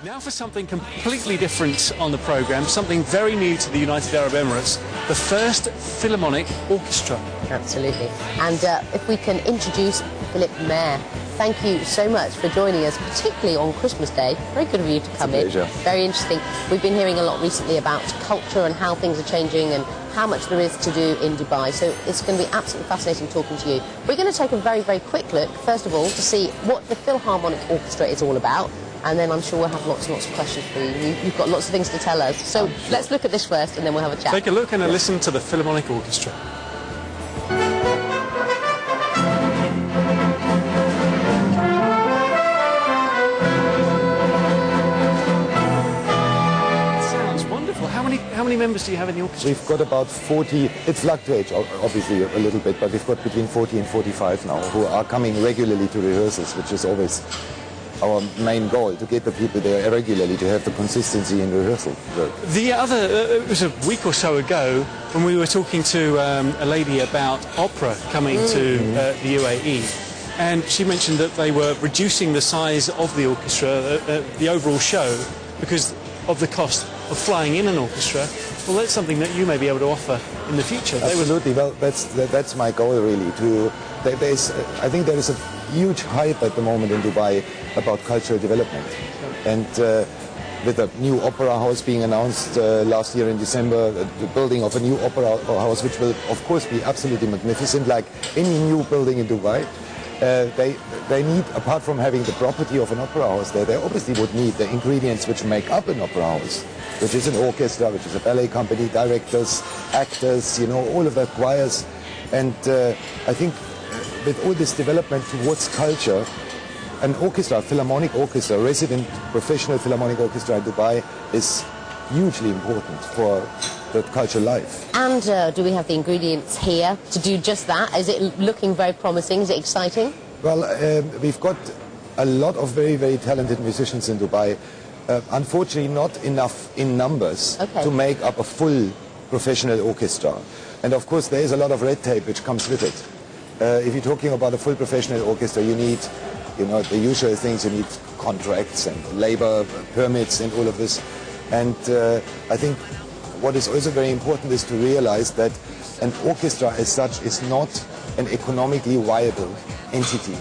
Now for something completely different on the programme, something very new to the United Arab Emirates, the first Philharmonic Orchestra. Absolutely. And if we can introduce Philipp Maier. Thank you so much for joining us, particularly on Christmas Day. Very good of you to come in. Very interesting. We've been hearing a lot recently about culture and how things are changing and how much there is to do in Dubai. So it's going to be absolutely fascinating talking to you. We're going to take a very, very quick look, first of all, to see what the Philharmonic Orchestra is all about. And then I'm sure we'll have lots and lots of questions for you. You've got lots of things to tell us. So let's look at this first and then we'll have a chat. Take a look and a listen to the Philharmonic Orchestra. Sounds wonderful. How many members do you have in the orchestra? We've got about 40. It fluctuates obviously a little bit, but we've got between 40 and 45 now who are coming regularly to rehearsals, which is always our main goal, to get the people there regularly, to have the consistency in rehearsal work. It was a week or so ago when we were talking to a lady about opera coming to the UAE, and she mentioned that they were reducing the size of the orchestra, the overall show, because of the cost of flying in an orchestra. Well, that's something that you may be able to offer in the future. Absolutely. Well, that's my goal, really. I think there is a huge hype at the moment in Dubai about cultural development. And with a new opera house being announced last year in December, the building of a new opera house, which will, of course, be absolutely magnificent, like any new building in Dubai. They need, apart from having the property of an opera house there, they obviously would need the ingredients which make up an opera house, which is an orchestra, which is a ballet company, directors, actors, you know, all of that, choirs. And I think with all this development towards culture, an orchestra, a Philharmonic Orchestra, a resident professional Philharmonic Orchestra in Dubai is hugely important for the cultural life. And do we have the ingredients here to do just that? Is it looking very promising? Is it exciting? Well, we've got a lot of very, very talented musicians in Dubai. Unfortunately, not enough in numbers to make up a full professional orchestra. And of course, there is a lot of red tape which comes with it. If you're talking about a full professional orchestra, you need, you know, the usual things. You need contracts and labor permits and all of this. And I think what is also very important is to realize that an orchestra as such is not an economically viable entity.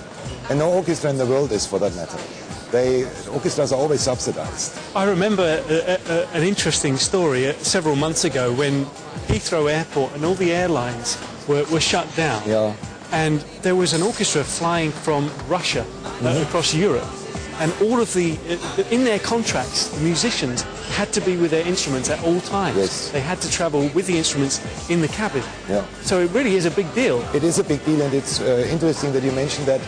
And no orchestra in the world is, for that matter. Orchestras are always subsidized. I remember an interesting story several months ago when Heathrow Airport and all the airlines were shut down. Yeah. And there was an orchestra flying from Russia across Europe, and all of in their contracts, the musicians had to be with their instruments at all times. Yes. They had to travel with the instruments in the cabin. Yeah. So it really is a big deal. It is a big deal, and it's interesting that you mentioned that.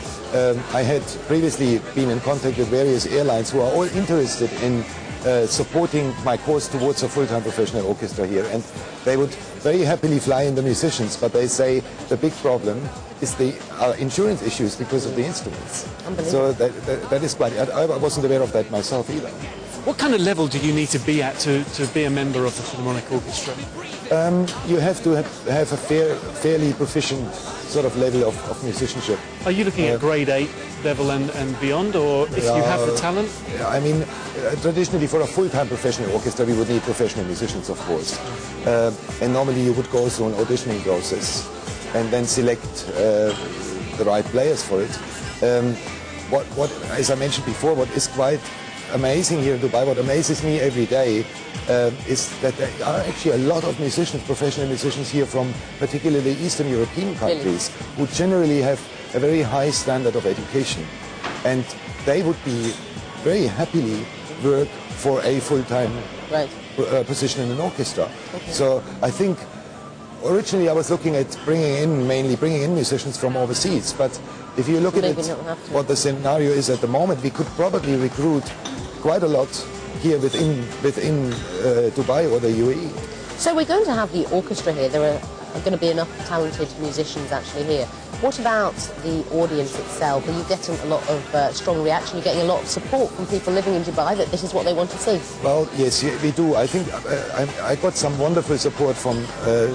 I had previously been in contact with various airlines who are all interested in supporting my course towards a full-time professional orchestra here, and they would very happily fly in the musicians, but they say the big problem is the insurance issues because of the instruments. So that is quite, I wasn't aware of that myself either. What kind of level do you need to be at to be a member of the Philharmonic Orchestra? You have to have a fairly proficient sort of level of musicianship. Are you looking at grade 8 level and beyond, or if you have the talent? I mean, traditionally for a full-time professional orchestra we would need professional musicians, of course. And normally you would go through an auditioning process and then select the right players for it. As I mentioned before, what is quite amazing here in Dubai, what amazes me every day, is that there are actually a lot of musicians, professional musicians here from particularly Eastern European countries who generally have a very high standard of education, and they would be very happily work for a full-time position in an orchestra. So I think originally I was looking at mainly bringing in musicians from overseas, but if you look at it, what the scenario is at the moment, we could probably recruit quite a lot here within Dubai or the UAE. So we're going to have the orchestra here. There are going to be enough talented musicians actually here. What about the audience itself? Are you getting a lot of strong reaction? You're getting a lot of support from people living in Dubai that this is what they want to see? Well, yes, we do. I think I got some wonderful support from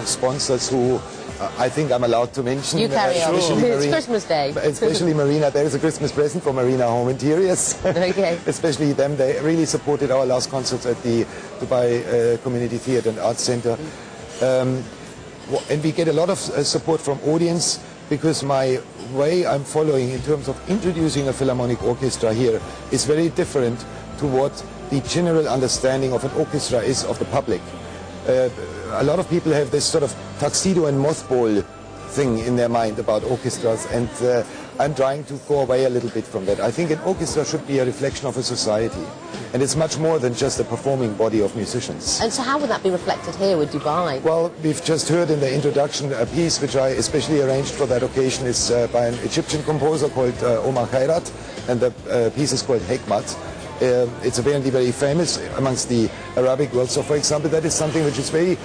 sponsors who I think I'm allowed to mention. You carry on. It's Christmas Day. Especially Marina. There is a Christmas present for Marina Home Interiors. Okay. Especially them. They really supported our last concerts at the Dubai Community Theatre and Arts Centre. And we get a lot of support from audience, because my way I'm following in terms of introducing a philharmonic orchestra here is very different to what the general understanding of an orchestra is of the public. A lot of people have this sort of tuxedo and mothball thing in their mind about orchestras, and I'm trying to go away a little bit from that. I think an orchestra should be a reflection of a society, and it's much more than just a performing body of musicians. And so how would that be reflected here with Dubai? Well, we've just heard in the introduction a piece which I especially arranged for that occasion. Is by an Egyptian composer called Omar Khairat, and the piece is called Hekmat. It's apparently very famous amongst the Arabic world. So, for example, that is something which is very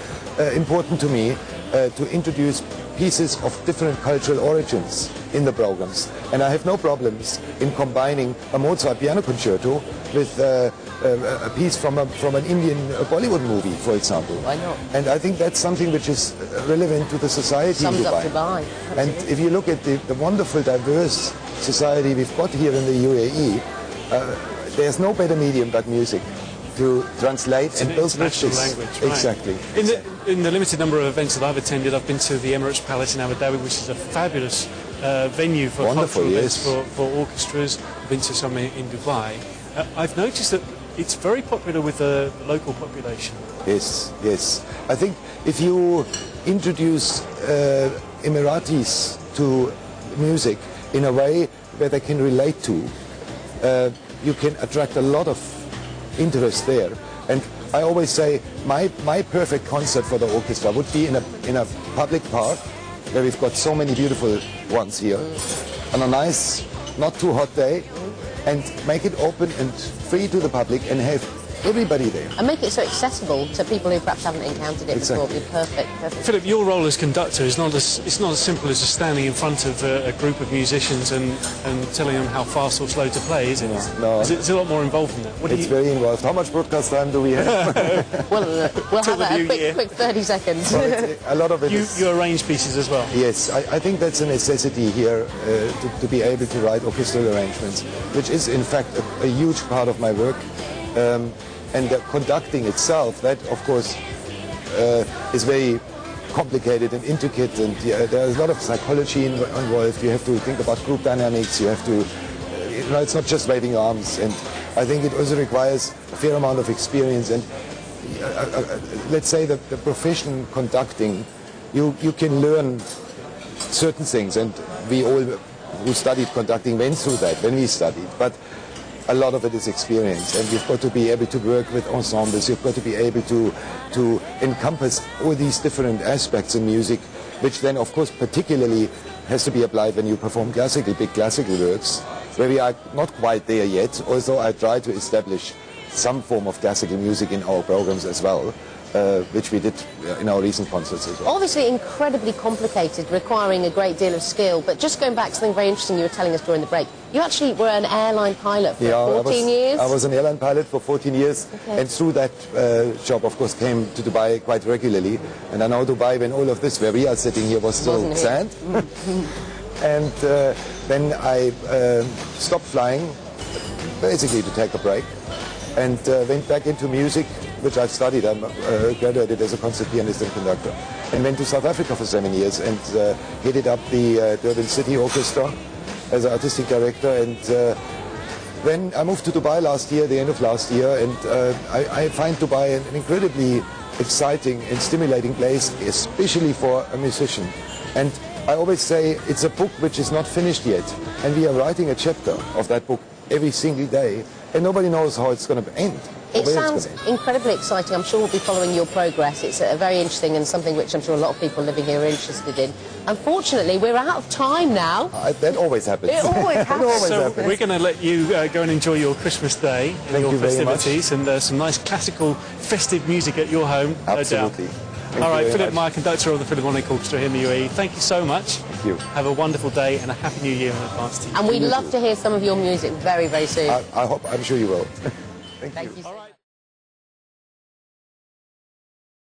important to me, to introduce pieces of different cultural origins in the programs. And I have no problems in combining a Mozart piano concerto with a piece from an Indian Bollywood movie, for example. Why not? And I think that's something which is relevant to the society in Dubai. Sums up Dubai. And if you look at the wonderful, diverse society we've got here in the UAE, there's no better medium but music to translate and build bridges. Language, right. Exactly. In the limited number of events that I've attended, I've been to the Emirates Palace in Abu Dhabi, which is a fabulous venue for cultural events for orchestras. I've been to some in Dubai. I've noticed that it's very popular with the local population. Yes, yes. I think if you introduce Emiratis to music in a way where they can relate to, you can attract a lot of interest there. And I always say my perfect concert for the orchestra would be in a public park, where we've got so many beautiful ones here, on a nice, not too hot day, and make it open and free to the public and have everybody there. And make it so accessible to people who perhaps haven't encountered it before. It'd be perfect. Philip, your role as conductor is not as simple as just standing in front of a group of musicians and telling them how fast or slow to play, is it? No. It's a lot more involved than that. It's very involved. How much broadcast time do we have? Well, we'll have a quick 30 seconds. Well, a lot of it you arrange pieces as well? Yes, I think that's a necessity here, to be able to write orchestral arrangements, which is in fact a huge part of my work. And the conducting itself, that of course is very complicated and intricate, and there's a lot of psychology involved. You have to think about group dynamics, you have to, it's not just waving arms, and I think it also requires a fair amount of experience. And let's say that the profession conducting, you can learn certain things, and we all who studied conducting went through that when we studied, but a lot of it is experience, and you've got to be able to work with ensembles, you've got to be able to encompass all these different aspects in music, which then of course particularly has to be applied when you perform big classical works, where we are not quite there yet, although I try to establish some form of classical music in our programs as well, which we did in our recent concerts as well. Obviously incredibly complicated, requiring a great deal of skill, but just going back to something very interesting you were telling us during the break, you actually were an airline pilot for 14 years? I was an airline pilot for 14 years, and through that job, of course, came to Dubai quite regularly. And I know Dubai, when all of this, where we are sitting here, was still sand. And then I stopped flying, basically to take a break, and went back into music, which I've studied. I'm graduated as a concert pianist and conductor, and went to South Africa for 7 years and headed up the Durban City Orchestra as an artistic director. And then I moved to Dubai last year, the end of last year, and I find Dubai an incredibly exciting and stimulating place, especially for a musician. And I always say it's a book which is not finished yet, and we are writing a chapter of that book every single day, and nobody knows how it's going to end. It sounds incredibly exciting. I'm sure we'll be following your progress. It's very interesting and something which I'm sure a lot of people living here are interested in. Unfortunately, we're out of time now. That always happens. It always happens. So we're going to let you go and enjoy your Christmas day and your festivities, and some nice classical festive music at your home. Absolutely. All right, Philipp Maier, conductor of the Philharmonic Orchestra here in the UAE. Thank you so much. Thank you. Have a wonderful day and a happy new year in advance to you. And we'd love to hear some of your music very, very soon. I'm sure you will. Thank you. All right.